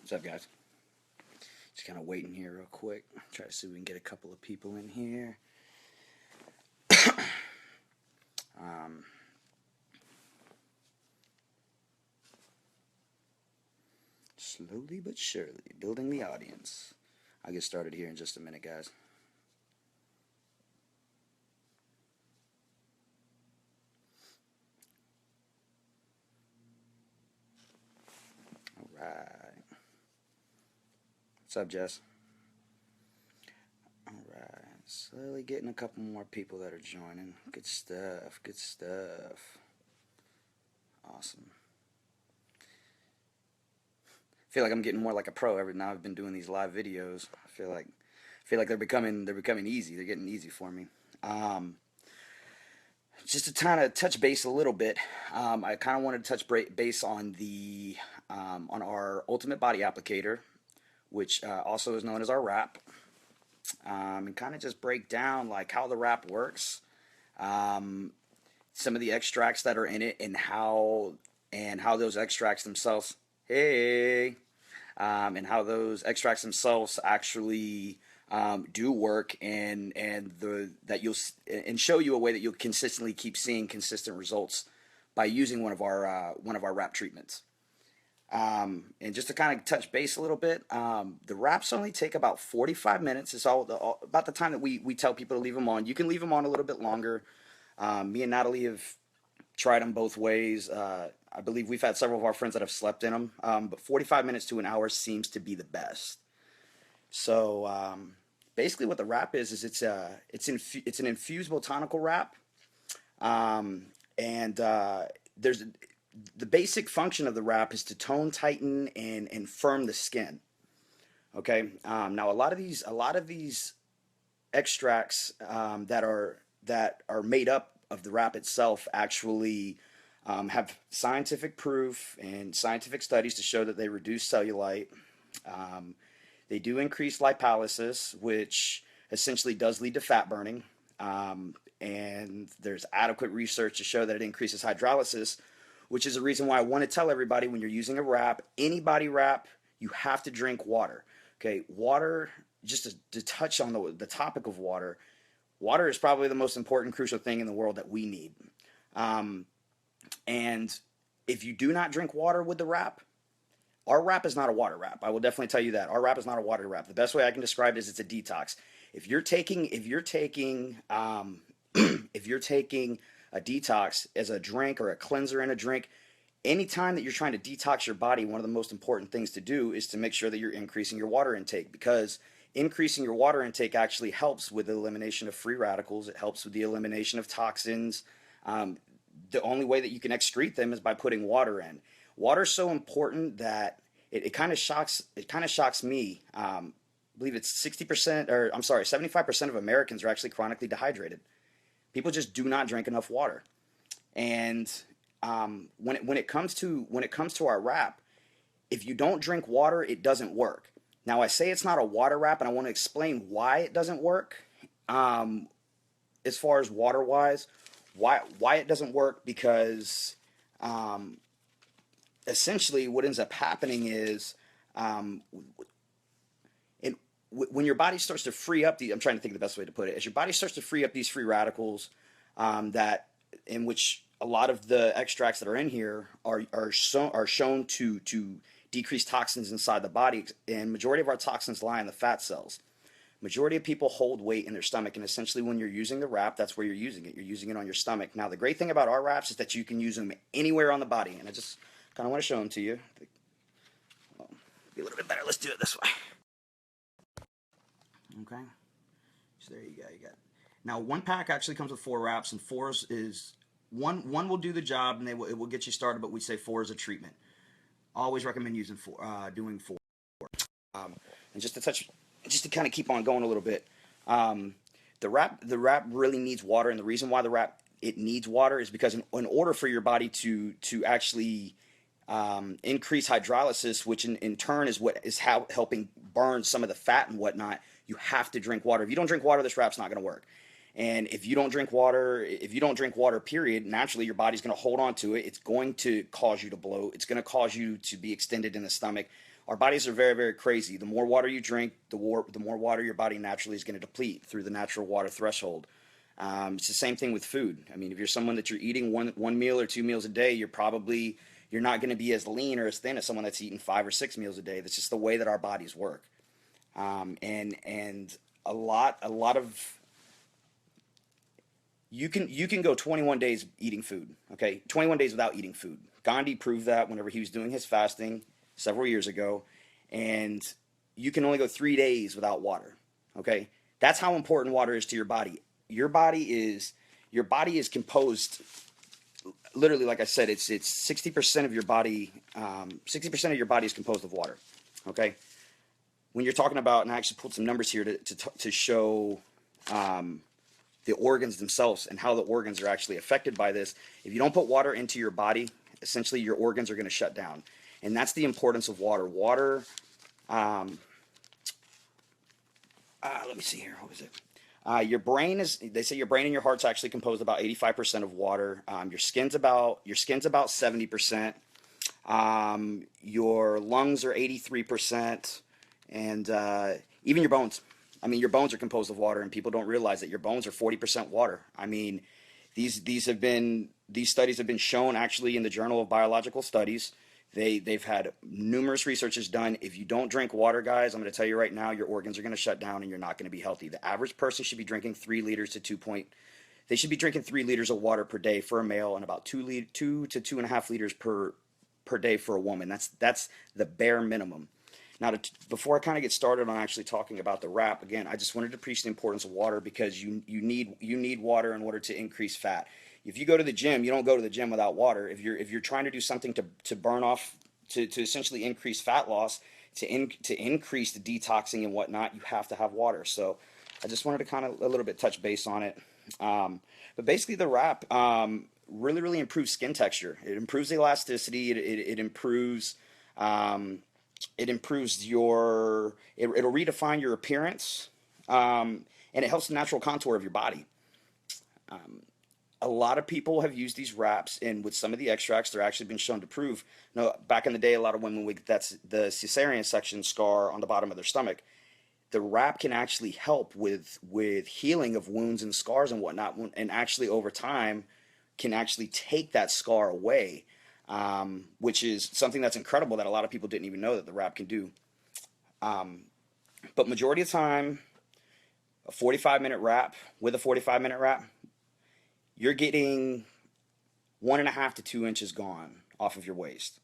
What's up, guys? Just kind of waiting here real quick. Try to see if we can get a couple of people in here. um, Slowly but surely, building the audience. I'll get started here in just a minute, guys. All right. What's up, Jess? All right. Slowly getting a couple more people that are joining. Good stuff. Good stuff. Awesome. I feel like I'm getting more like a pro every now. I've been doing these live videos. I feel like they're becoming easy. They're getting easy for me. Just to kind of touch base a little bit, I kind of wanted to touch base on the on our Ultimate Body Applicator, which also is known as our wrap, and kind of just break down like how the wrap works, some of the extracts that are in it, and how those extracts themselves, and how those extracts themselves actually do work, and show you a way that you'll consistently keep seeing consistent results by using one of our wrap treatments. And just to kind of touch base a little bit, the wraps only take about 45 minutes. It's all about the time that we tell people to leave them on. You can leave them on a little bit longer. Me and Natalie have tried them both ways. I believe we've had several of our friends that have slept in them, but 45 minutes to an hour seems to be the best. So basically, what the wrap is it's an infusable tonical wrap, and there's the basic function of the wrap is to tone, tighten, and firm the skin. Okay. Now a lot of these extracts that are made up of the wrap itself actually have scientific proof and scientific studies to show that they reduce cellulite. They do increase lipolysis, which essentially does lead to fat burning. And there's adequate research to show that it increases hydrolysis, which is the reason why I want to tell everybody when you're using a wrap, any body wrap, you have to drink water. Okay, water, just to touch on the topic of water, water is probably the most important, crucial thing in the world that we need. And if you do not drink water with the wrap, our wrap is not a water wrap. I will definitely tell you that. Our wrap is not a water wrap. The best way I can describe it is it's a detox. If you're taking a detox as a drink or a cleanser in a drink, anytime that you're trying to detox your body, one of the most important things to do is to make sure that you're increasing your water intake, because increasing your water intake actually helps with the elimination of free radicals. It helps with the elimination of toxins. The only way that you can excrete them is by putting water in. Water is so important that it kind of shocks me. I believe it's 75% of Americans are actually chronically dehydrated. People just do not drink enough water. And when it comes to our wrap, if you don't drink water, it doesn't work. Now I say it's not a water wrap, and I want to explain why it doesn't work. As far as water wise, why it doesn't work, because essentially what ends up happening is when your body starts to free up I'm trying to think of the best way to put it. As your body starts to free up these free radicals, that in which a lot of the extracts that are in here are shown to decrease toxins inside the body, and majority of our toxins lie in the fat cells. Majority of people hold weight in their stomach, and essentially when you're using the wrap, that's where you're using it. You're using it on your stomach. Now the great thing about our wraps is that you can use them anywhere on the body, and I just kind of want to show them to you. Well, be a little bit better. Let's do it this way. Okay. So there you go. You got it. Now one pack actually comes with 4 wraps, and 4 is one will do the job, and it will get you started. But we say 4 is a treatment. Always recommend using 4, doing 4. And just to kind of keep on going a little bit, the wrap really needs water, and the reason why it needs water is because in order for your body to actually increase hydrolysis, which in turn is what is helping burn some of the fat and whatnot, you have to drink water. If you don't drink water, this wrap's not going to work. And if you don't drink water, period, naturally your body's going to hold on to it. It's going to cause you to bloat. It's going to cause you to be extended in the stomach, our bodies are very, very crazy. The more water you drink, the more water your body naturally is going to deplete through the natural water threshold. It's the same thing with food. I mean, if you're someone that you're eating one meal or two meals a day, you're not going to be as lean or as thin as someone that's eating 5 or 6 meals a day. That's just the way that our bodies work. And a lot of you can go 21 days eating food. Okay, 21 days without eating food. Gandhi proved that whenever he was doing his fasting several years ago, and you can only go 3 days without water. Okay, that's how important water is to your body. Your body is composed, literally, like I said, it's 60% of your body. 60% of your body is composed of water. Okay, when you're talking about, and I actually pulled some numbers here to show the organs themselves and how the organs are actually affected by this. If you don't put water into your body, essentially your organs are going to shut down, and that's the importance of water. Water. Let me see here. What was it? Your brain is. They say your brain and your heart's actually composed about 85% of water. Your skin's about 70%. Your lungs are 83%, and even your bones. I mean, your bones are composed of water, and people don't realize that your bones are 40% water. I mean, these studies have been shown actually in the Journal of Biological Studies. They've had numerous researches done. If you don't drink water, guys, I'm going to tell you right now, your organs are going to shut down, and you're not going to be healthy. The average person should be drinking 3 liters to 2 point. They should be drinking 3 liters of water per day for a male, and about 2 to 2.5 liters per day for a woman. That's the bare minimum. Now, before I kind of get started on actually talking about the wrap, again, I just wanted to preach the importance of water, because you need water in order to increase fat. If you go to the gym, you don't go to the gym without water. If you're trying to do something to burn off, to essentially increase fat loss, to increase the detoxing and whatnot, you have to have water. So I just wanted to kind of a little bit touch base on it. But basically, the wrap really, really improves skin texture. It improves elasticity. It improves. It'll redefine your appearance, and it helps the natural contour of your body. A lot of people have used these wraps, and with some of the extracts, they're actually been shown to prove. Back in the day, a lot of women would get the cesarean section scar on the bottom of their stomach. The wrap can actually help with healing of wounds and scars and whatnot, and actually over time can actually take that scar away. Which is something that's incredible that a lot of people didn't even know that the wrap can do. But majority of the time, a 45-minute wrap, with a 45-minute wrap, you're getting 1.5 to 2 inches gone off of your waist.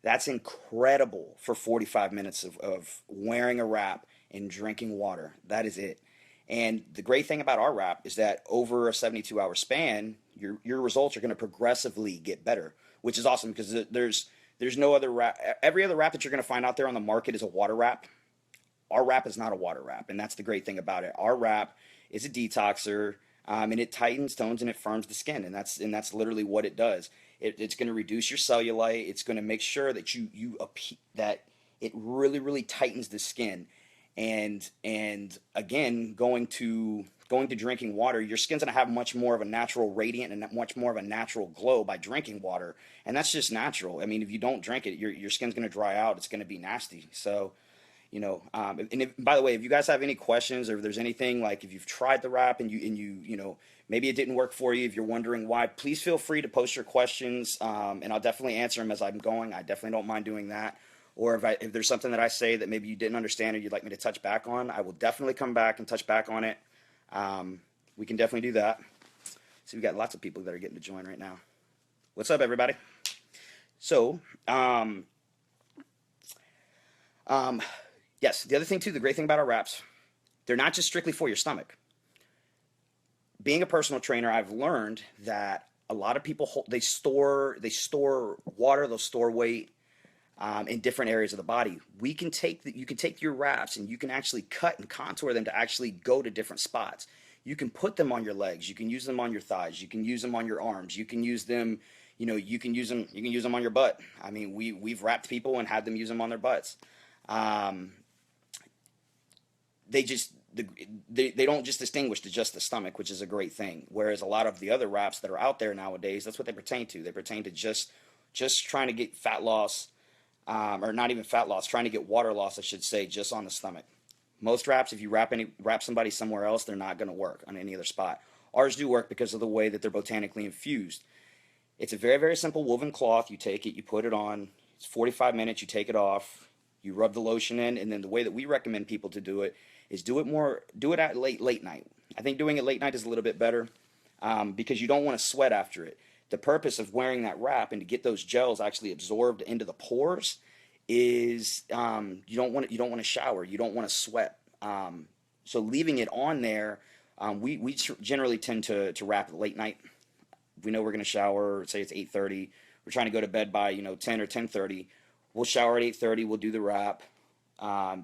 That's incredible for 45 minutes of wearing a wrap and drinking water. That is it. And the great thing about our wrap is that over a 72-hour span, your results are going to progressively get better, which is awesome, because there's no other wrap. Every other wrap that you're going to find out there on the market is a water wrap. Our wrap is not a water wrap, and that's the great thing about it. Our wrap is a detoxer, and it tightens, tones, and it firms the skin, and that's literally what it does. It's going to reduce your cellulite. It's going to make sure that that it really, really tightens the skin. And again, going to drinking water, your skin's going to have much more of a natural radiant and much more of a natural glow by drinking water, and that's just natural. I mean, if you don't drink it, your skin's going to dry out. It's going to be nasty. So, by the way, if you guys have any questions, or if there's anything, like if you've tried the wrap and you maybe it didn't work for you, if you're wondering why, please feel free to post your questions, and I'll definitely answer them as I'm going. I definitely don't mind doing that. Or if there's something that I say that maybe you didn't understand or you'd like me to touch back on, I will definitely come back and touch back on it. We can definitely do that. So we got lots of people that are getting to join right now. What's up, everybody? So, yes, the other thing too, the great thing about our wraps, they're not just strictly for your stomach. Being a personal trainer, I've learned that a lot of people they store water, they'll store weight in different areas of the body. You can take your wraps and you can actually cut and contour them to actually go to different spots. You can put them on your legs. You can use them on your thighs. You can use them on your arms. You can use them, you can use them on your butt. I mean, we've wrapped people and had them use them on their butts. They don't just distinguish to just the stomach, which is a great thing. Whereas a lot of the other wraps that are out there nowadays, that's what they pertain to. They pertain to just trying to get fat loss, or not even fat loss, trying to get water loss, I should say, just on the stomach. Most wraps, if you wrap somebody somewhere else, they're not going to work on any other spot. Ours do work because of the way that they're botanically infused. It's a very, very simple woven cloth. You take it, you put it on. It's 45 minutes. You take it off. You rub the lotion in, and then the way that we recommend people to do it is do it at late night. I think doing it late night is a little bit better, because you don't want to sweat after it. The purpose of wearing that wrap and to get those gels actually absorbed into the pores is, you don't want to shower, you don't want to sweat. So leaving it on there, we generally tend to wrap it late night. We know we're going to shower, say it's 8:30. We're trying to go to bed by 10 or 10:30. We'll shower at 8:30. We'll do the wrap,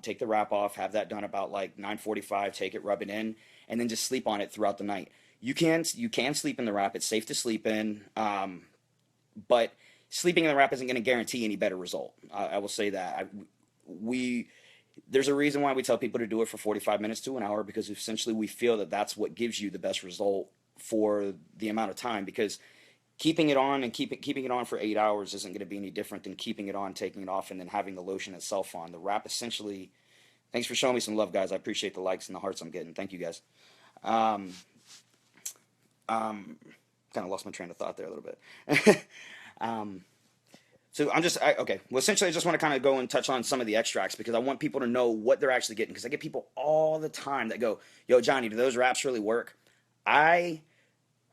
take the wrap off, have that done about like 9:45. Take it, rub it in, and then just sleep on it throughout the night. You can sleep in the wrap. It's safe to sleep in, but sleeping in the wrap isn't going to guarantee any better result. I will say that. There's a reason why we tell people to do it for 45 minutes to an hour, because essentially we feel that that's what gives you the best result for the amount of time. Because keeping it on and keeping it on for 8 hours isn't going to be any different than keeping it on, taking it off, and then having the lotion itself on. The wrap essentially. Thanks for showing me some love, guys. I appreciate the likes and the hearts I'm getting. Thank you, guys. Kind of lost my train of thought there a little bit. So okay. Well, essentially, I just want to kind of go and touch on some of the extracts, because I want people to know what they're actually getting. Because I get people all the time that go, "Yo, Johnny, do those wraps really work?" I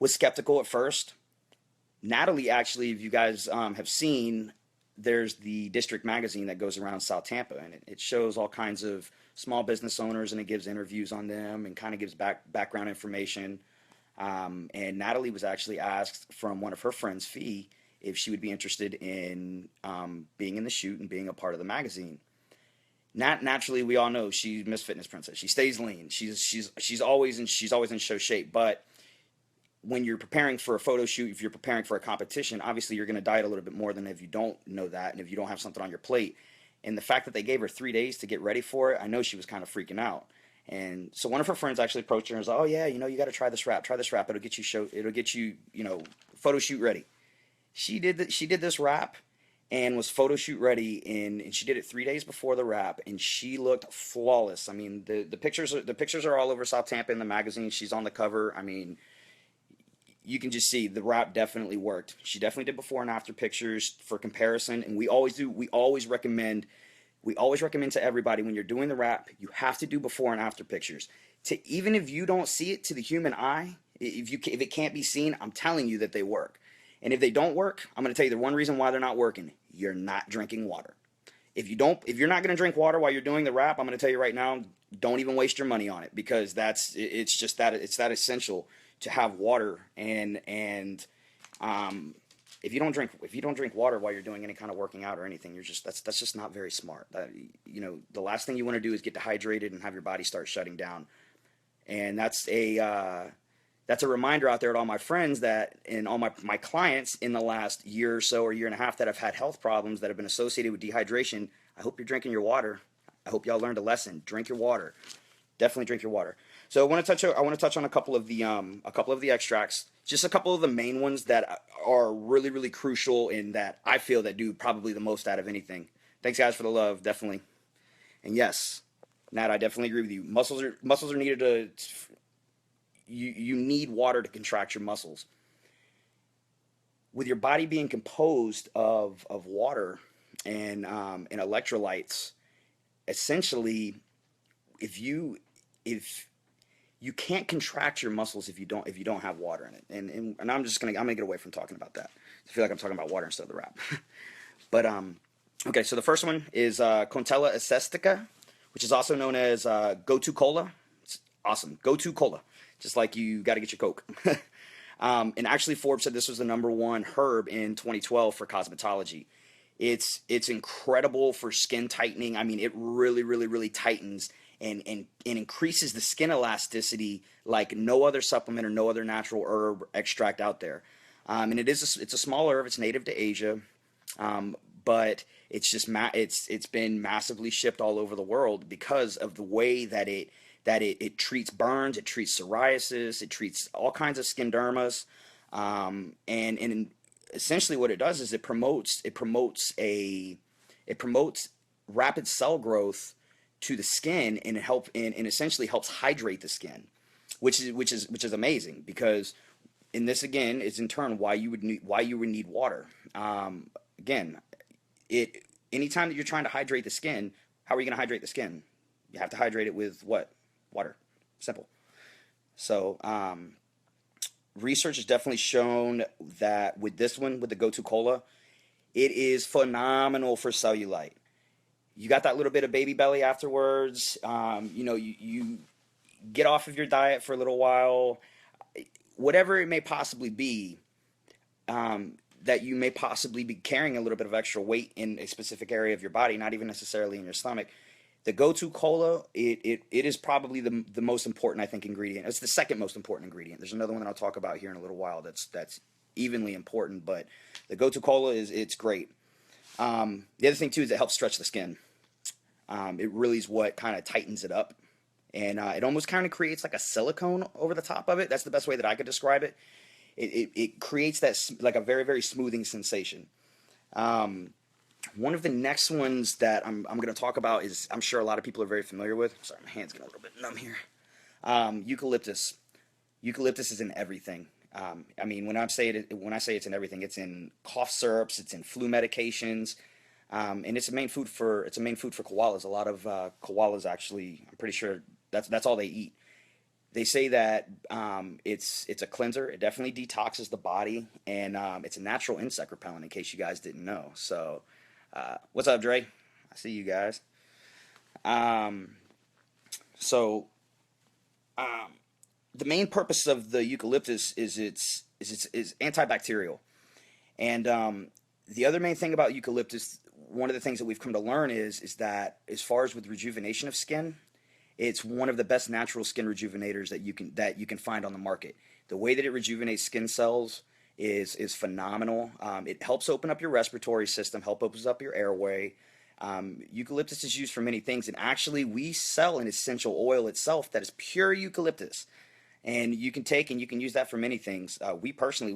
was skeptical at first. Natalie, actually, if you guys have seen, there's the District magazine that goes around South Tampa, and it shows all kinds of small business owners, and it gives interviews on them and kind of gives background information. And Natalie was actually asked from one of her friends, Fee, if she would be interested in being in the shoot and being a part of the magazine. Naturally, we all know she's Miss Fitness Princess. She stays lean. She's always in show shape. But when you're preparing for a photo shoot, if you're preparing for a competition, obviously you're going to diet a little bit more than if you don't know that, and if you don't have something on your plate. And the fact that they gave her 3 days to get ready for it, I know she was kind of freaking out. And so one of her friends actually approached her and was like, "Oh yeah, you got to try this wrap. Try this wrap. It'll get you photo shoot ready." She did this wrap and was photo shoot ready, and she did it 3 days before the wrap, and she looked flawless. I mean, the pictures are all over South Tampa in the magazine. She's on the cover. I mean, you can just see the wrap definitely worked. She definitely did before and after pictures for comparison, and we always recommend to everybody, when you're doing the wrap, you have to do before and after pictures. Even if you don't see it to the human eye, if it can't be seen, I'm telling you that they work. And if they don't work, I'm going to tell you the one reason why they're not working. You're not drinking water. If you're not going to drink water while you're doing the wrap, I'm going to tell you right now, don't even waste your money on it, because it's that essential to have water. And if you don't drink water while you're doing any kind of working out or anything, that's just not very smart. The last thing you want to do is get dehydrated and have your body start shutting down. And that's a reminder out there to all my friends and all my clients in the last year or so, or year and a half, that have had health problems that have been associated with dehydration. I hope you're drinking your water. I hope y'all learned a lesson. Drink your water. Definitely drink your water. So I want to touch on a couple of the extracts, just a couple of the main ones that are really, really crucial, and that I feel that do probably the most out of anything. Thanks, guys, for the love, definitely. And yes, Nat, I definitely agree with you. Muscles are needed to. You need water to contract your muscles. With your body being composed of water and electrolytes, essentially, if you can't contract your muscles if you don't have water in it. And I'm gonna get away from talking about that. I feel like I'm talking about water instead of the wrap. But okay, so the first one is Contella Acestica, which is also known as Go-To Cola. It's awesome. Go-To Cola. Just like you got to get your Coke. And actually, Forbes said this was the #1 herb in 2012 for cosmetology. It's incredible for skin tightening. I mean, it really, really, really tightens and increases the skin elasticity like no other supplement or no other natural herb extract out there. And it's a small herb. It's native to Asia, but it's been massively shipped all over the world because of the way that it treats burns, it treats psoriasis, it treats all kinds of skin dermas, and essentially what it does is it promotes It promotes rapid cell growth to the skin, and and essentially helps hydrate the skin, which is amazing, because and this again is in turn why you would need water. Again, it anytime that you're trying to hydrate the skin, how are you going to hydrate the skin? You have to hydrate it with what? Water. Simple. So research has definitely shown that with this one, with the Go-To Cola, it is phenomenal for cellulite. You got that little bit of baby belly afterwards. You get off of your diet for a little while, whatever it may possibly be, that you may possibly be carrying a little bit of extra weight in a specific area of your body, not even necessarily in your stomach. The Go-To Cola, it is probably the most important, I think, ingredient. It's the second most important ingredient. There's another one that I'll talk about here in a little while that's evenly important, but the Go-To Cola it's great. The other thing too is it helps stretch the skin. It really is what kind of tightens it up, and it almost kind of creates like a silicone over the top of it. That's the best way that I could describe it. It creates that like a very, very smoothing sensation. One of the next ones that I'm going to talk about is, I'm sure a lot of people are very familiar with. Sorry, my hand's getting a little bit numb here. Eucalyptus. Eucalyptus is in everything. I mean, when I say it's in everything, it's in cough syrups, it's in flu medications, and it's a main food for koalas. A lot of koalas actually, I'm pretty sure that's all they eat. They say that it's a cleanser. It definitely detoxes the body, and it's a natural insect repellent, in case you guys didn't know. So, what's up, Dre? I see you guys. Um, so, the main purpose of the eucalyptus is antibacterial, and the other main thing about eucalyptus, one of the things that we've come to learn is that as far as with rejuvenation of skin, it's one of the best natural skin rejuvenators that you can find on the market. The way that it rejuvenates skin cells is phenomenal. It helps open up your respiratory system, opens up your airway. Eucalyptus is used for many things, and actually we sell an essential oil itself that is pure eucalyptus, and you can take and you can use that for many things. We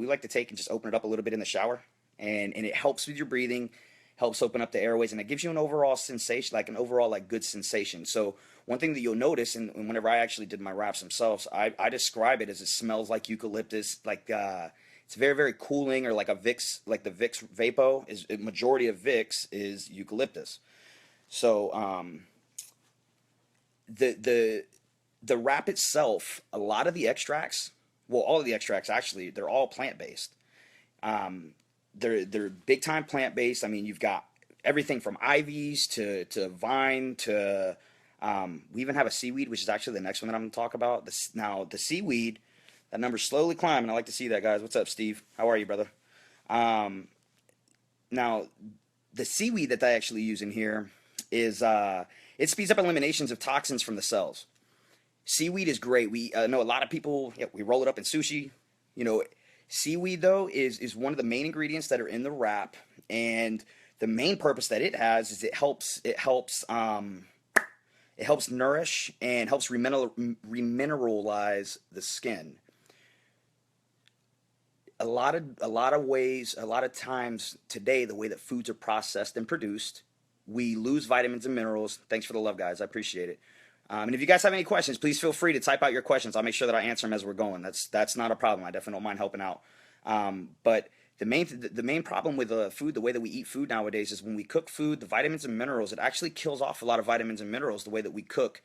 like to take and just open it up a little bit in the shower, and it helps with your breathing, helps open up the airways, and it gives you an overall sensation, like an overall like good sensation. So one thing that you'll notice, and whenever I actually did my wraps themselves, I describe it as it smells like eucalyptus, like it's very, very cooling, or like a Vicks, like the Vicks Vapo is a majority of Vicks is eucalyptus. So the wrap itself, a lot of the extracts, well, all of the extracts actually, they're all plant based. Um, they're big time plant based. I mean, you've got everything from ivies to vine to we even have a seaweed, which is actually the next one that I'm going to talk about. Now the seaweed, that number's slowly climbing. I like to see that, guys. What's up, Steve? How are you, brother? Um, Now the seaweed that they actually use in here is it speeds up eliminations of toxins from the cells. Seaweed is great. We know a lot of people. Yeah, we roll it up in sushi. You know, seaweed though is one of the main ingredients that are in the wrap, and the main purpose that it has is it helps nourish and helps remineralize the skin. A lot of times today, the way that foods are processed and produced, we lose vitamins and minerals. Thanks for the love, guys. I appreciate it. And if you guys have any questions, please feel free to type out your questions. I'll make sure that I answer them as we're going. That's not a problem. I definitely don't mind helping out. But the main problem with food, the way that we eat food nowadays, is when we cook food, the vitamins and minerals, it actually kills off a lot of vitamins and minerals the way that we cook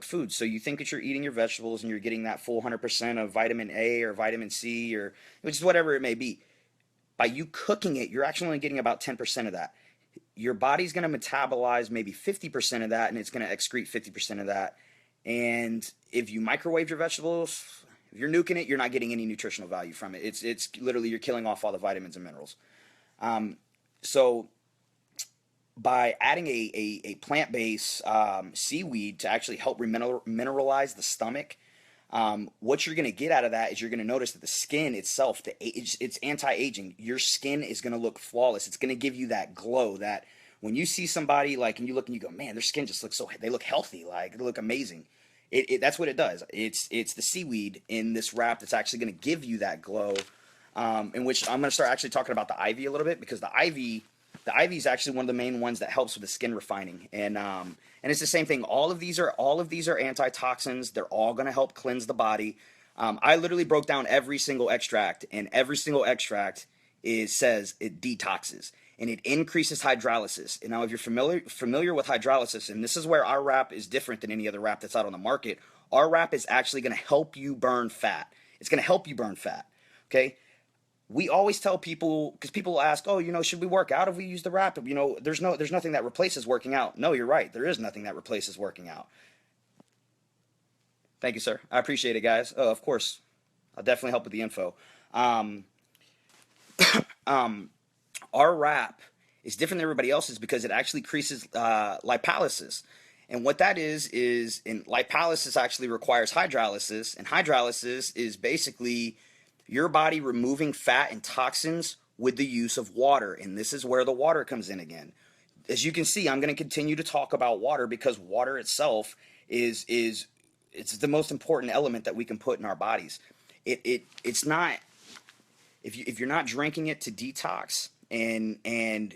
food. So you think that you're eating your vegetables and you're getting that full 100% of vitamin A or vitamin C, or which is whatever it may be. By you cooking it, you're actually only getting about 10% of that. Your body's going to metabolize maybe 50% of that, and it's going to excrete 50% of that. And if you microwave your vegetables, if you're nuking it, you're not getting any nutritional value from it. It's literally, you're killing off all the vitamins and minerals. So by adding a plant-based seaweed to actually help mineralize the stomach, what you're going to get out of that is you're going to notice that the skin itself, it's anti-aging. Your skin is going to look flawless. It's going to give you that glow that when you see somebody, like, and you look and you go, man, their skin just looks they look healthy, like they look amazing. That's what it does. It's the seaweed in this wrap that's actually going to give you that glow. In which I'm going to start actually talking about the ivy a little bit, because the The ivy is actually one of the main ones that helps with the skin refining, and it's the same thing. All of these are antitoxins. They're all going to help cleanse the body. I literally broke down every single extract, and every single extract says it detoxes and it increases hydrolysis. And now, if you're familiar with hydrolysis, and this is where our wrap is different than any other wrap that's out on the market, our wrap is actually going to help you burn fat. It's going to help you burn fat. Okay. We always tell people, because people ask, oh, should we work out if we use the wrap? There's nothing that replaces working out. No, you're right. There is nothing that replaces working out. Thank you, sir. I appreciate it, guys. Oh, of course, I'll definitely help with the info. Um, um, our wrap is different than everybody else's because it actually increases lipolysis. And what that is in lipolysis actually requires hydrolysis, and hydrolysis is basically your body removing fat and toxins with the use of water. And this is where the water comes in again. As you can see, I'm going to continue to talk about water because water itself is it's the most important element that we can put in our bodies. It's not, if you're not drinking it to detox, and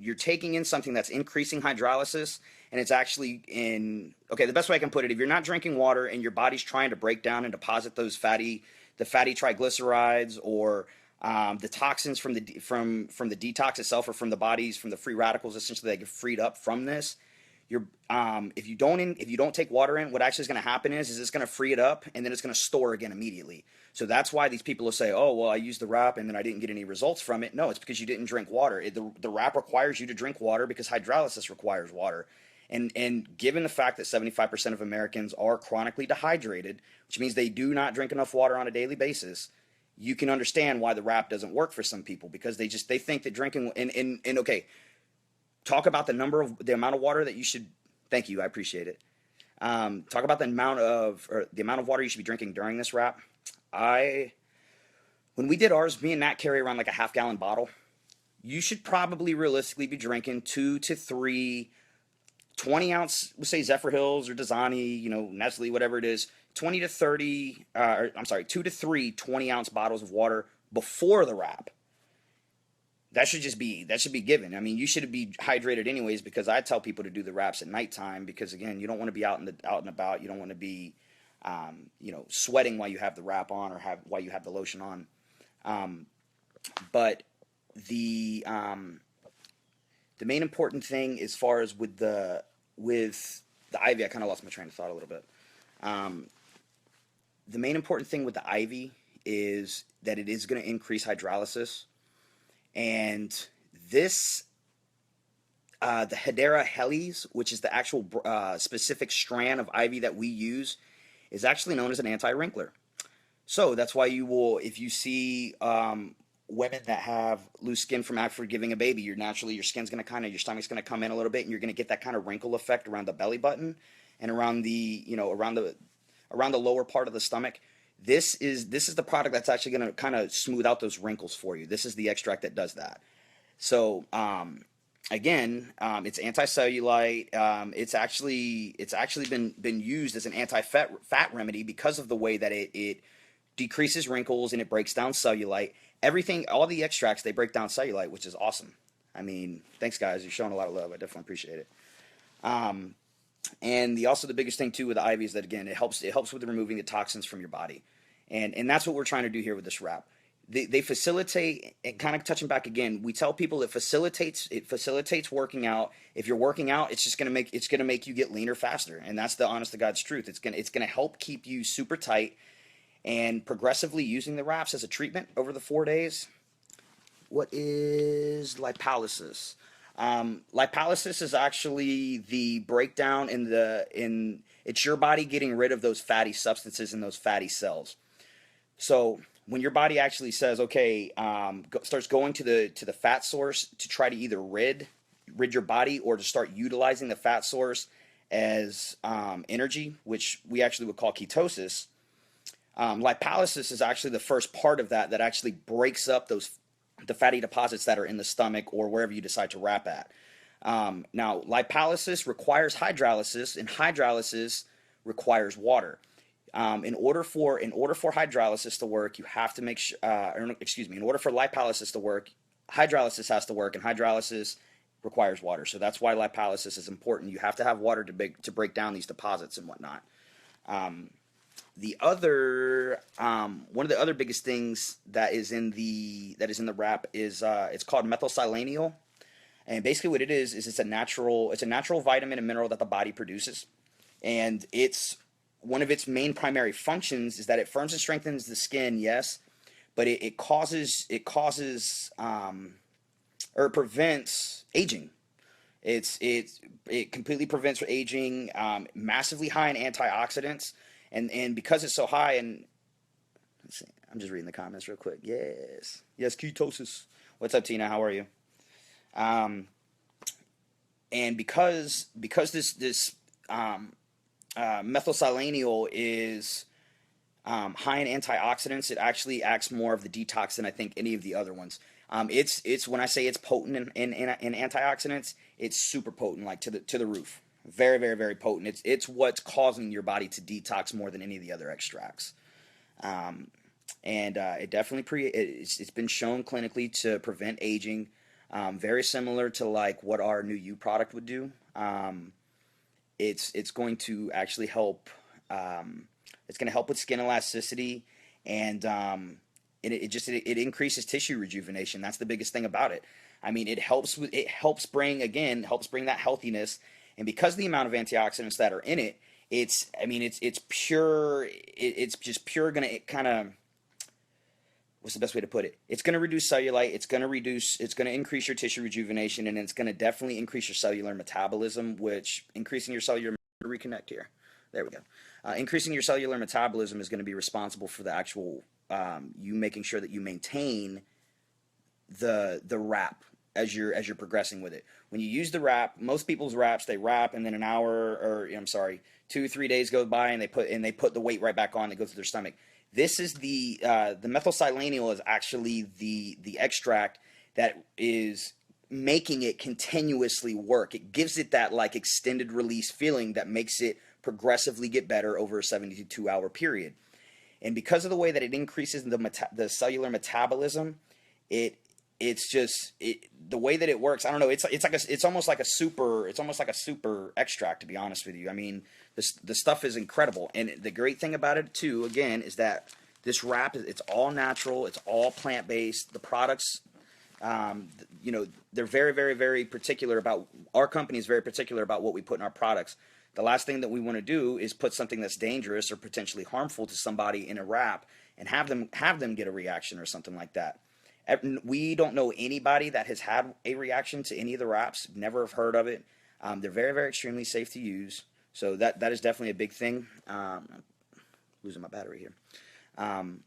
you're taking in something that's increasing hydrolysis, and it's actually the best way I can put it, if you're not drinking water and your body's trying to break down and deposit the fatty triglycerides, or the toxins from the detox itself, or from the free radicals essentially that get freed up from this, if you don't take water in, what actually is going to happen is it's going to free it up, and then it's going to store again immediately. So that's why these people will say, oh, well, I used the wrap and then I didn't get any results from it. No, it's because you didn't drink water. The wrap requires you to drink water because hydrolysis requires water. And given the fact that 75% of Americans are chronically dehydrated, which means they do not drink enough water on a daily basis, you can understand why the wrap doesn't work for some people, because they think that drinking and okay, talk about the amount of water that you should. Thank you, I appreciate it. Talk about the amount of water you should be drinking during this wrap. When we did ours, me and Matt carry around like a half-gallon bottle. You should probably realistically be drinking 2 to 3 20-ounce, we'll say Zephyr Hills or Dasani, Nestle, whatever it is, 2 to 3 20-ounce bottles of water before the wrap. That should be given. I mean, you should be hydrated anyways, because I tell people to do the wraps at nighttime, because again, you don't want to be out and about. You don't want to be, sweating while you have the wrap on, or while you have the lotion on. But the main important thing, as far as with the ivy, I kind of lost my train of thought a little bit. The main important thing with the ivy is that it is going to increase hydrolysis. And this, the Hedera Helys, which is the actual specific strand of ivy that we use, is actually known as an anti-wrinkler. So that's why if you see women that have loose skin from after giving a baby, your stomach's going to come in a little bit, and you're going to get that kind of wrinkle effect around the belly button and around the lower part of the stomach. This is the product that's actually going to kind of smooth out those wrinkles for you. This is the extract that does that. So again, it's anti-cellulite. It's actually been used as an anti-fat remedy because of the way that it decreases wrinkles and it breaks down cellulite. All the extracts, they break down cellulite, which is awesome. I mean, thanks guys, you're showing a lot of love. I definitely appreciate it. And the biggest thing too with the ivy is that, again, it helps with removing the toxins from your body, and that's what we're trying to do here with this wrap. They facilitate, and kind of touching back again, we tell people it facilitates working out. If you're working out, it's gonna make you get leaner faster, and that's the honest to God's truth. It's gonna help keep you super tight, and progressively using the wraps as a treatment over the 4 days. What is lipolysis? Lipolysis is actually the breakdown it's your body getting rid of those fatty substances and those fatty cells. So when your body actually says, okay, starts going to the fat source to try to either rid your body, or to start utilizing the fat source as energy, which we actually would call ketosis. Lipolysis is actually the first part of that actually breaks up the fatty deposits that are in the stomach or wherever you decide to wrap at. Now, lipolysis requires hydrolysis, and hydrolysis requires water. In order for hydrolysis to work, you have to make sure. In order for lipolysis to work, hydrolysis has to work, and hydrolysis requires water. So that's why lipolysis is important. You have to have water to break down these deposits and whatnot. Um, the other one of the other biggest things that is in the wrap is it's called methylsilenial, and basically what it is it's a natural vitamin and mineral that the body produces, and it's one of its main primary functions is that it firms and strengthens the skin, yes, but it prevents aging. It completely prevents aging. Massively high in antioxidants, and because it's so high, and let's see, I'm just reading the comments real quick. Yes, ketosis. What's up, Tina? How are you? Um, and because this methylsilenial is high in antioxidants, it actually acts more of the detox than I think any of the other ones. It's when I say it's potent in antioxidants, it's super potent, like to the roof. Very, very, very potent. It's what's causing your body to detox more than any of the other extracts. Um, and it definitely it's been shown clinically to prevent aging. Very similar to like what our new U product would do. It's going to actually help. It's going to help with skin elasticity, and it increases tissue rejuvenation. That's the biggest thing about it. I mean, it helps bring that healthiness, and because of the amount of antioxidants that are in it, it's pure. It's just pure. Gonna kind of, what's the best way to put it? It's going to reduce cellulite. It's going to increase your tissue rejuvenation, and it's going to definitely increase your cellular metabolism, which increasing your cellular, reconnect here. There we go. Increasing your cellular metabolism is going to be responsible for the actual, you making sure that you maintain the wrap as you're progressing with it. When you use the wrap, most people's wraps, they wrap and then an hour, or I'm sorry, 2 3 days go by, and they put the weight right back on. It goes to their stomach. This is the methylsilenial is actually the extract that is making it continuously work. It gives it that like extended release feeling that makes it progressively get better over a 72-hour period. And because of the way that it increases the cellular metabolism, it it's just the way that it works. I don't know. It's almost like a super extract, to be honest with you. I mean, the stuff is incredible, and the great thing about it too, again, is that this wrap it's all natural. It's all plant based. The products, they're very, very, very particular about. Our company is very particular about what we put in our products. The last thing that we want to do is put something that's dangerous or potentially harmful to somebody in a wrap and have them get a reaction or something like that. We don't know anybody that has had a reaction to any of the wraps. Never have heard of it. They're very, very extremely safe to use. So that is definitely a big thing. I'm losing my battery here. Um,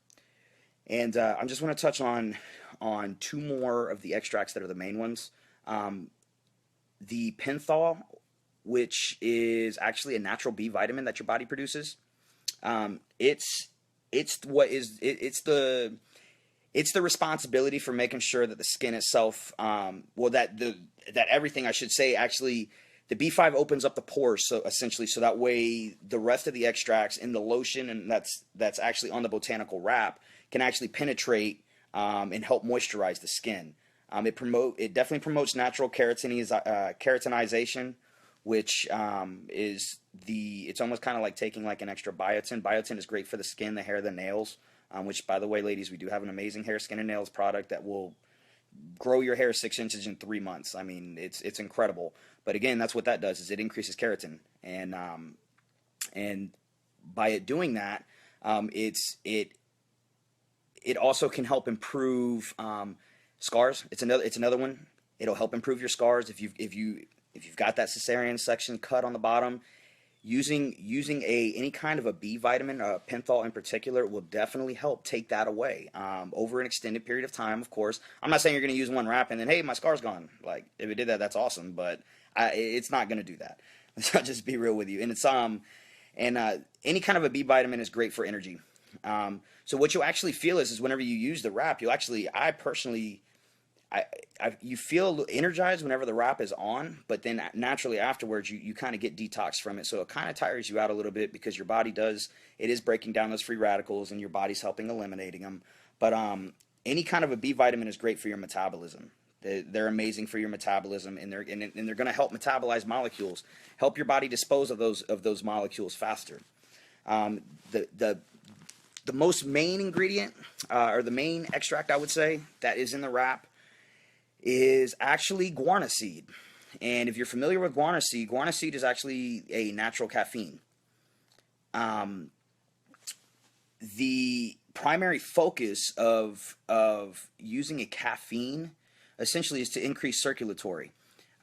and I just want to touch on two more of the extracts that are the main ones. Um, the penthol, which is actually a natural B vitamin that your body produces. It's it's the responsibility for making sure that the skin itself, that everything, I should say, actually, the B5 opens up the pores, so essentially, so that way the rest of the extracts in the lotion, and that's actually on the botanical wrap, can actually penetrate and help moisturize the skin. It definitely promotes natural keratinization, which it's almost kind of like taking like an extra biotin. Biotin is great for the skin, the hair, the nails. Which, by the way, ladies, we do have an amazing hair, skin, and nails product that will grow your hair 6 inches in 3 months. I mean, it's incredible. But again, that's what that does, is it increases keratin, and by it doing that, it also can help improve scars. It's another one. It'll help improve your scars if you've got that cesarean section cut on the bottom. Using any kind of a B vitamin, penthol in particular, will definitely help take that away over an extended period of time. Of course, I'm not saying you're going to use one wrap and then, hey, my scar's gone. Like, if it did that, that's awesome, but it's not going to do that. I'll just be real with you. And any kind of a B vitamin is great for energy. So what you'll actually feel is whenever you use the wrap, I personally, you feel energized whenever the wrap is on, but then naturally afterwards you kind of get detoxed from it. So it kind of tires you out a little bit because your body it is breaking down those free radicals and your body's helping eliminating them. But any kind of a B vitamin is great for your metabolism. They're amazing for your metabolism, and they're going to help metabolize molecules, help your body dispose of those molecules faster. Um, the most main ingredient, or the main extract, I would say, that is in the wrap is actually guarana seed. And if you're familiar with guarana seed is actually a natural caffeine. Um, the primary focus of using a caffeine essentially is to increase circulatory,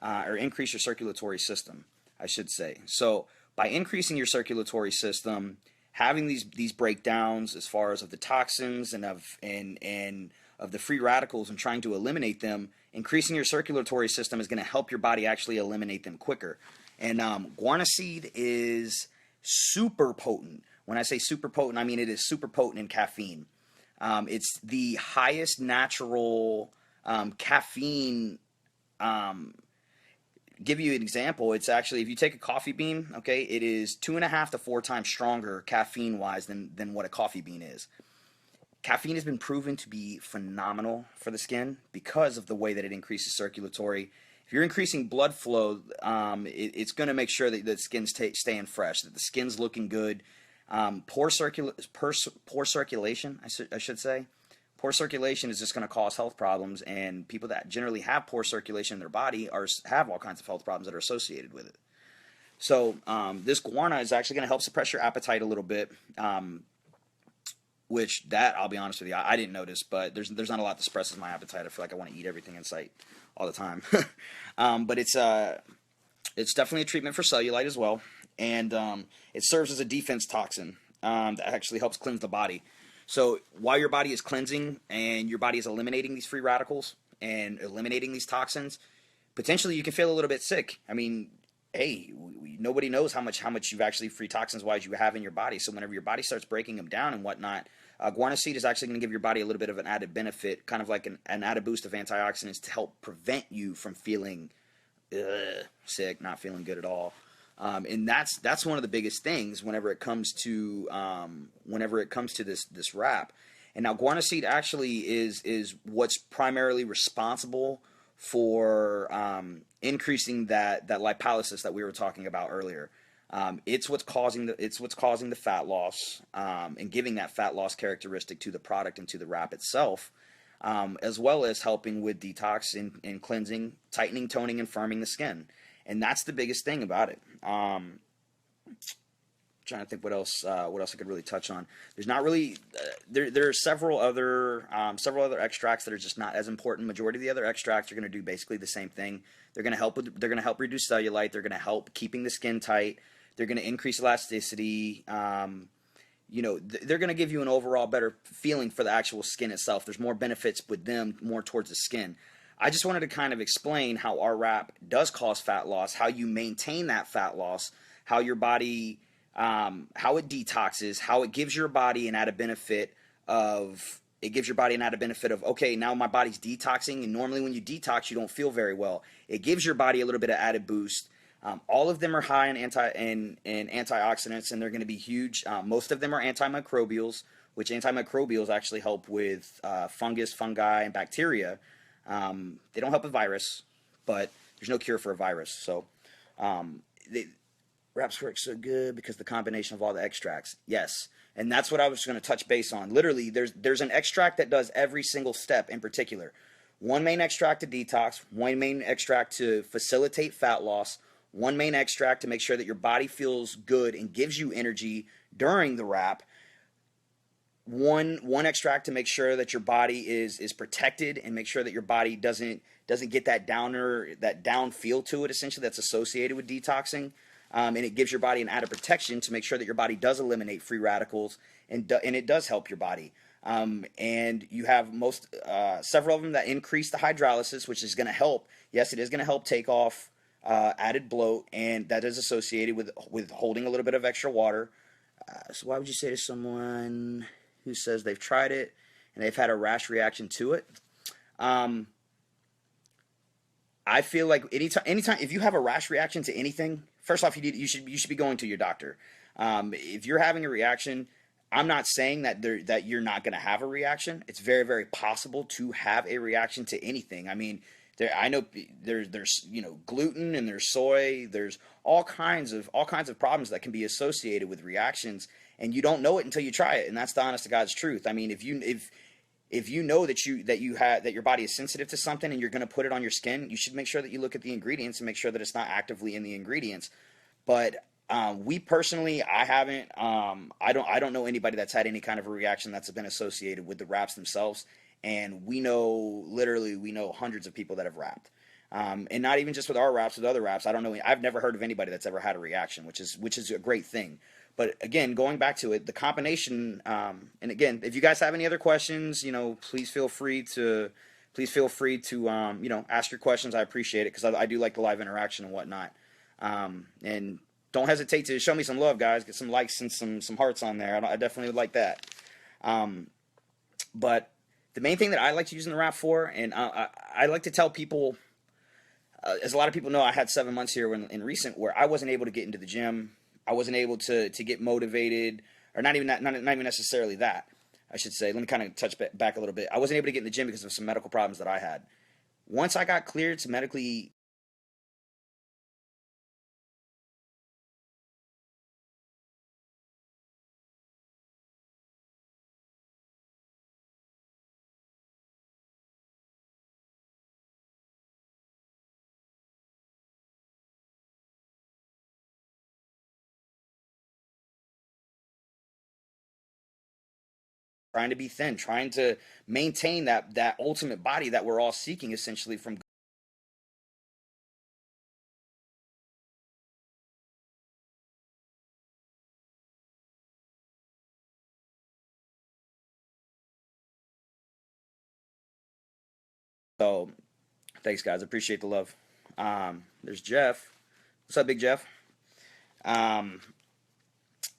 or increase your circulatory system, I should say. So by increasing your circulatory system, having these breakdowns as far as of the toxins and of the free radicals and trying to eliminate them, increasing your circulatory system is going to help your body actually eliminate them quicker. And guarana seed is super potent. When I say super potent, I mean it is super potent in caffeine. It's the highest natural caffeine. Give you an example. It's actually, if you take a coffee bean, okay, it is 2.5 to 4 times stronger caffeine wise than what a coffee bean is. Caffeine has been proven to be phenomenal for the skin because of the way that it increases circulatory. If you're increasing blood flow, it's going to make sure that the skin's staying fresh, that the skin's looking good. Poor circulation, I should say. Poor circulation is just going to cause health problems, and people that generally have poor circulation in their body have all kinds of health problems that are associated with it. So this guarana is actually going to help suppress your appetite a little bit. Which that, I'll be honest with you, I didn't notice, but there's not a lot that suppresses my appetite. I feel like I want to eat everything in sight all the time. But it's definitely a treatment for cellulite as well, and it serves as a defense toxin that actually helps cleanse the body. So while your body is cleansing and your body is eliminating these free radicals and eliminating these toxins, potentially you can feel a little bit sick. I mean, hey, nobody knows how much you've actually free toxins wise you have in your body. So whenever your body starts breaking them down and whatnot, guarana seed is actually going to give your body a little bit of an added benefit, kind of like an added boost of antioxidants to help prevent you from feeling sick, not feeling good at all. And that's one of the biggest things whenever it comes to this wrap. And now guarana seed actually is what's primarily responsible for increasing that lipolysis that we were talking about earlier. It's what's causing the fat loss, and giving that fat loss characteristic to the product and to the wrap itself, as well as helping with detox and cleansing, tightening, toning, and firming the skin. And that's the biggest thing about it. Trying to think what else I could really touch on. There's not really there are several other extracts that are just not as important. Majority of the other extracts are going to do basically the same thing. They're going to help reduce cellulite. They're going to help keeping the skin tight. They're going to increase elasticity. They're going to give you an overall better feeling for the actual skin itself. There's more benefits with them, more towards the skin. I just wanted to kind of explain how our wrap does cause fat loss, how you maintain that fat loss, how your body, how it detoxes, how it gives your body an added benefit of, okay, now my body's detoxing, and normally when you detox, you don't feel very well. It gives your body a little bit of added boost. All of them are high in antioxidants, and they're going to be huge. Most of them are antimicrobials, which antimicrobials actually help with fungus, fungi, and bacteria. They don't help with virus, but there's no cure for a virus. So wraps work so good because the combination of all the extracts. Yes, and that's what I was going to touch base on. Literally, there's an extract that does every single step in particular. One main extract to detox, one main extract to facilitate fat loss, one main extract to make sure that your body feels good and gives you energy during the wrap, one extract to make sure that your body is protected and make sure that your body doesn't get that down feel to it, essentially, that's associated with detoxing. And it gives your body an added protection to make sure that your body does eliminate free radicals, and it does help your body. And you have several of them that increase the hydrolysis, which is going to help. Yes, it is going to help take off added bloat, and that is associated with holding a little bit of extra water. So why would you say to someone who says they've tried it and they've had a rash reaction to it? I feel like anytime if you have a rash reaction to anything, first off, you should be going to your doctor. If you're having a reaction, I'm not saying that you're not going to have a reaction. It's very, very possible to have a reaction to anything. I mean, I know there's gluten and there's soy. There's all kinds of problems that can be associated with reactions, and you don't know it until you try it. And that's the honest to God's truth. I mean, if you know that your body is sensitive to something and you're going to put it on your skin, you should make sure that you look at the ingredients and make sure that it's not actively in the ingredients. But we personally, I haven't. I don't know anybody that's had any kind of a reaction that's been associated with the wraps themselves. And literally, we know hundreds of people that have wrapped. And not even just with our wraps, with other wraps. I don't know. I've never heard of anybody that's ever had a reaction, which is a great thing. But again, going back to it, the combination. And again, if you guys have any other questions, please feel free to ask your questions. I appreciate it because I do like the live interaction and whatnot. And don't hesitate to show me some love, guys. Get some likes and some hearts on there. I definitely would like that. But the main thing that I like to use in the wrap for, and I like to tell people, as a lot of people know, I had 7 months here in recent where I wasn't able to get into the gym. I wasn't able to get motivated, or not even necessarily that, I should say. Let me kind of touch back a little bit. I wasn't able to get in the gym because of some medical problems that I had. Once I got cleared to medically trying to be thin, trying to maintain that ultimate body that we're all seeking essentially from. So thanks, guys. Appreciate the love. There's Jeff. What's up, Big Jeff? Um,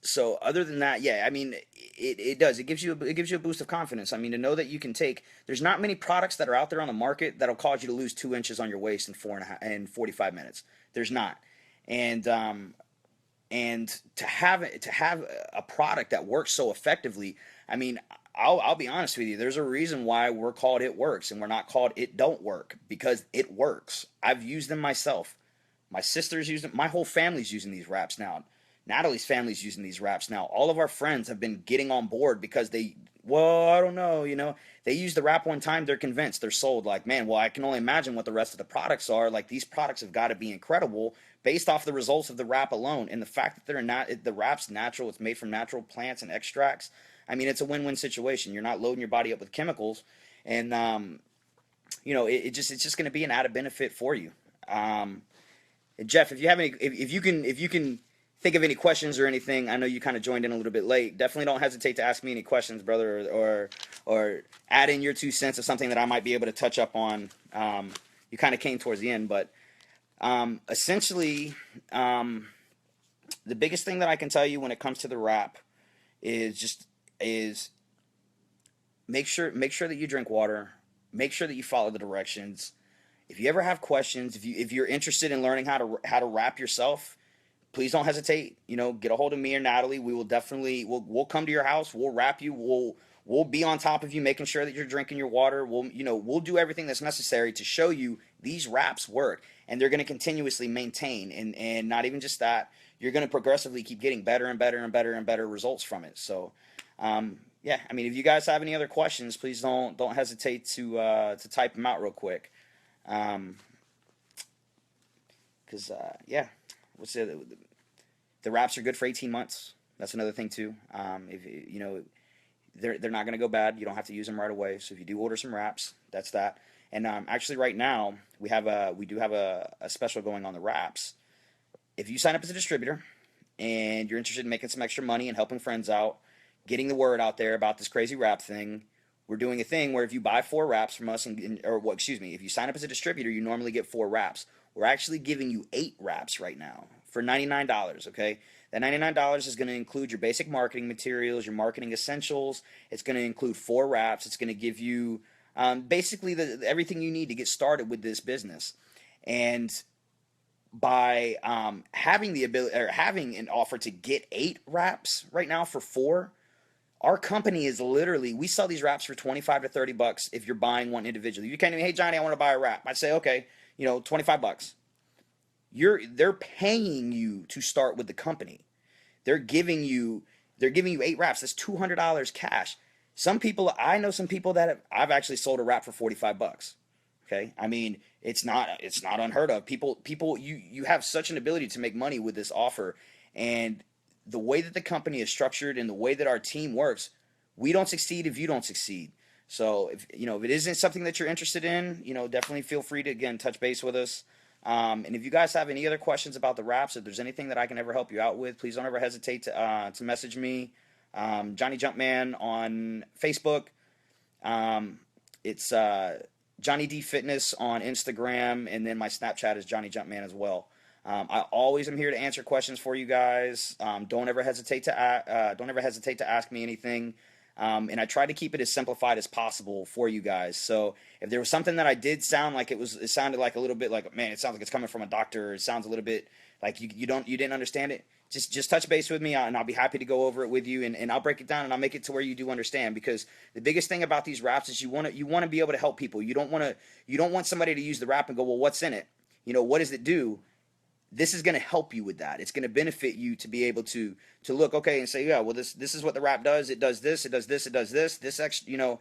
so other than that, yeah, I mean, it does. It gives you a boost of confidence. I mean, to know that you can take. There's not many products that are out there on the market that'll cause you to lose 2 inches on your waist in 45 minutes. There's not, and and to have a product that works so effectively. I mean, I'll be honest with you. There's a reason why we're called It Works and we're not called It Don't Work, because it works. I've used them myself. My sister's using them. My whole family's using these wraps now. Natalie's family's using these wraps now. All of our friends have been getting on board because well, I don't know, they use the wrap one time, they're convinced, they're sold. Like, man, well, I can only imagine what the rest of the products are. Like, these products have got to be incredible based off the results of the wrap alone, and the fact that they're not. The wrap's natural. It's made from natural plants and extracts. I mean, it's a win-win situation. You're not loading your body up with chemicals, and it's just going to be an added benefit for you. Um, Jeff, if you have any, if you can think of any questions or anything, I know you kind of joined in a little bit late. Definitely don't hesitate to ask me any questions, brother, or add in your 2 cents of something that I might be able to touch up on. You kind of came towards the end, but essentially, the biggest thing that I can tell you when it comes to the wrap is make sure that you drink water. Make sure that you follow the directions. If you ever have questions, if you're interested in learning how to wrap yourself, please don't hesitate. Get a hold of me or Natalie. We will definitely we'll come to your house. We'll wrap you. We'll be on top of you, making sure that you're drinking your water. We'll do everything that's necessary to show you these wraps work, and they're going to continuously maintain. And not even just that, you're going to progressively keep getting better and better and better and better results from it. So, yeah. I mean, if you guys have any other questions, please don't hesitate to type them out real quick. Um, because yeah, what's the wraps are good for 18 months. That's another thing too. If they're not going to go bad. You don't have to use them right away. So if you do order some wraps, that's that. And actually, right now we do have a special going on the wraps. If you sign up as a distributor and you're interested in making some extra money and helping friends out, getting the word out there about this crazy wrap thing, we're doing a thing where if you buy 4 wraps from us, if you sign up as a distributor, you normally get 4 wraps. We're actually giving you 8 wraps right now for $99, okay? That $99 is going to include your basic marketing materials, your marketing essentials. It's going to include 4 wraps. It's going to give you basically everything you need to get started with this business. And by having the ability or having an offer to get 8 wraps right now for 4, Our company is literally, we sell these wraps for 25 to 30 bucks if you're buying one individually. You can't even, hey Johnny, I want to buy a wrap. I say, okay, 25 bucks. They're paying you to start with the company. They're giving you they're giving you 8 wraps. That's $200 cash. I know some people that I've actually sold a wrap for 45 bucks. Okay? I mean, it's not unheard of. You have such an ability to make money with this offer, and the way that the company is structured and the way that our team works, we don't succeed if you don't succeed. So if it isn't something that you're interested in, definitely feel free to again touch base with us. And if you guys have any other questions about the wraps, if there's anything that I can ever help you out with, please don't ever hesitate to message me, Johnny Jumpman on Facebook. It's Johnny D Fitness on Instagram, and then my Snapchat is Johnny Jumpman as well. I always am here to answer questions for you guys. Don't ever hesitate to ask me anything. And I try to keep it as simplified as possible for you guys. So if there was something that I did sound like it sounded like a little bit like, man, it sounds like it's coming from a doctor. Or it sounds a little bit like you didn't understand it. Just touch base with me, and I'll be happy to go over it with you, and I'll break it down and I'll make it to where you do understand. Because the biggest thing about these wraps is you want to be able to help people. You don't want somebody to use the wrap and go, well, what's in it? What does it do? This is going to help you with that. It's going to benefit you to be able to look, okay, and say, yeah, well, this is what the wrap does. It does this. It does this. It does this. This extra,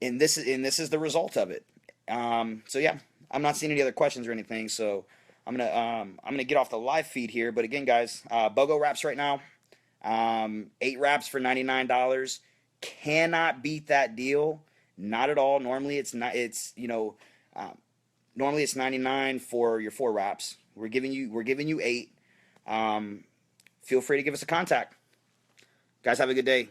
and this is the result of it. So yeah, I'm not seeing any other questions or anything. So I'm gonna get off the live feed here. But again, guys, BOGO wraps right now, 8 wraps for $99. Cannot beat that deal. Not at all. Normally it's not. Normally it's $99 for your 4 wraps. We're giving you 8. Feel free to give us a contact. Guys, have a good day.